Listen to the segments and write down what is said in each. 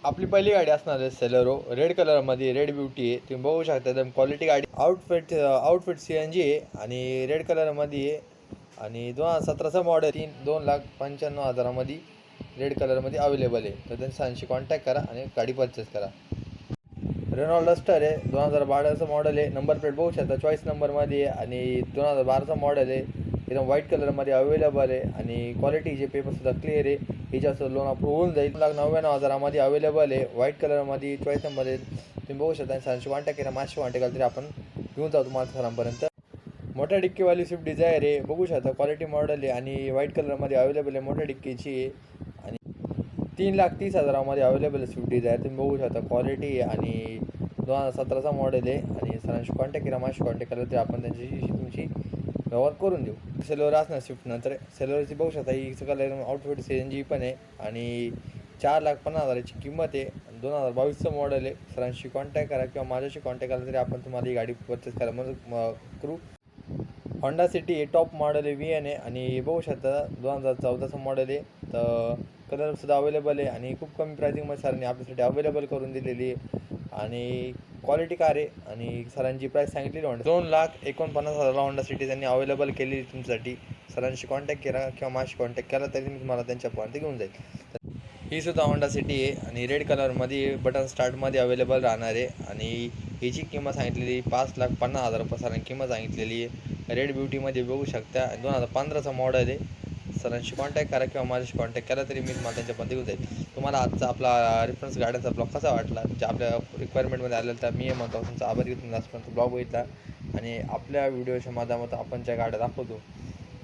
आपली पहिली गाडी असणार आहे सेलेरो रेड कलरमध्ये, रेड ब्युटी आहे. तुम्ही बघू शकता एकदम क्वालिटी गाडी. आउटफिट CNG आहे आणि रेड कलरमध्ये आहे आणि 2017चं मॉडेल. 2,95,000मध्ये रेड कलरमध्ये अवेलेबल आहे. तर त्यांच्याशी कॉन्टॅक्ट करा आणि गाडी परचेस करा. रेनॉल्ड डस्टर आहे, 2012चं मॉडेल आहे. नंबर प्लेट बघू शकता, चॉईस नंबरमध्ये आहे आणि 2012चं मॉडेल आहे. एकदम व्हाईट कलरमध्ये अवेलेबल आहे आणि क्वालिटीचे पेपरसुद्धा क्लिअर आहे. हिच्याचं लोन अप्रूव्ह होऊन जाईल. 1,99,000मध्ये अवेलेबल आहे. व्हाईट कलरमध्ये चॉईस नंबर आहे. तुम्ही बघू शकता. सरांशी कॉन्टॅक्ट केला, माझी कॉन्टॅक्ट केला तरी आपण घेऊन जाऊ तुम्हाला सरांपर्यंत. मोठ्या डिक्कीवाली स्विफ्ट डिझायर आहे, बघू शकता क्वालिटी मॉडेल आहे आणि व्हाईट कलरमध्ये अवेलेबल आहे. मोठ्या डिक्कीची आहे आणि 3,30,000मध्ये अवेलेबल आहे स्विफ्ट डिझायर. तुम्ही बघू शकता क्वालिटी आहे आणि 2017चा मॉडेल आहे आणि सरांशी कॉन्टॅक्ट केला, माझी कॉन्टॅक्ट केला तरी आपण त्यांच्याशी तुमची व्यवहार करून देऊ. सेलोर असणार स्विफ्ट नंतर सेलोरची बघू शकता. ही कलर आउटफिट CNG पण आहे आणि 4,50,000ची किंमत आहे. 2022चं मॉडेल आहे. सरांशी कॉन्टॅक्ट करा किंवा माझ्याशी कॉन्टॅक्ट केला तरी आपण तुम्हाला ही गाडी परचेस करा म्हणून करू. होंडा सिटी आहे, टॉप मॉडेल आहे, VN आहे आणि बघू शकता 2014चं मॉडेल आहे. तर कलरसुद्धा अवेलेबल आहे आणि खूप कमी प्राईसिंगमध्ये सरांनी आपल्यासाठी अवेलेबल करून दिलेली आहे आणि क्वालिटी कार आहे आणि सरांची प्राईस सांगितलेली होंडा 2,49,000 होंडा सिटी त्यांनी अवेलेबल केली तुमच्यासाठी. सरांशी कॉन्टॅक्ट केला किंवा माझी कॉन्टॅक्ट केला तरी मी तुम्हाला त्यांच्यापर्यंत घेऊन जाईल. ही सुद्धा होंडा सिटी आहे आणि रेड कलरमध्ये बटन स्टार्टमध्ये अवेलेबल राहणार आहे आणि हिची किंमत सांगितलेली 5,50,000 रुपये सरांनी किंमत सांगितलेली आहे. रेड ब्युटीमध्ये बघू शकता. 2015चा मॉडेल आहे. सरांशी कॉन्टॅक्ट करा किंवा माझ्याशी कॉन्टॅक्ट केला तरी मी तुम्हाला त्यांच्यापर्यंत घेऊन जाईल. तुम्हाला आजचा आपला रेफरन्स गाड्यांचा ब्लॉग कसा वाटला, जे आपल्या रिक्वायरमेंटमध्ये आलेलं तर मी म्हणतो तुमचा आभार घेतो. आजपर्यंत ब्लॉग बघितला आणि आपल्या व्हिडिओच्या माध्यमातून आपण ज्या गाड्या दाखवतो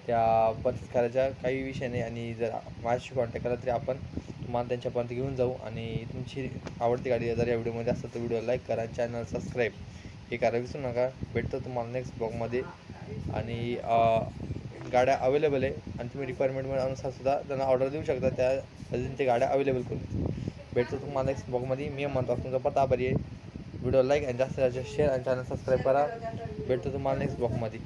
त्या परचेस करायच्या काही विषय नाही आणि जर माझ्याशी कॉन्टॅक्ट केला तरी आपण तुम्हाला त्यांच्यापर्यंत घेऊन जाऊ. आणि तुमची आवडती गाडी जर या व्हिडिओमध्ये असेल तर व्हिडिओ लाईक करा, चॅनल सबस्क्राईब हे करा विसरू नका. भेटतो तुम्हाला नेक्स्ट ब्लॉगमध्ये आणि गाड्या अवेलेबल आहे आणि तुम्ही रिक्वायरमेंटमध्ये अनुसारसुद्धा त्यांना ऑर्डर देऊ शकता. त्या पद्धतीने गाड्या अवेलेबल करून भेटतो तुम्हाला नेक्स्ट ब्लॉगमध्ये. मी म्हणतो तुमचा पत्ता आभारी आहे. व्हिडिओ लाईक आणि जास्तीत जास्त शेअर आणि चॅनल सबस्क्राईब करा. भेटतो तुम्हाला नेक्स्ट ब्लॉगमध्ये.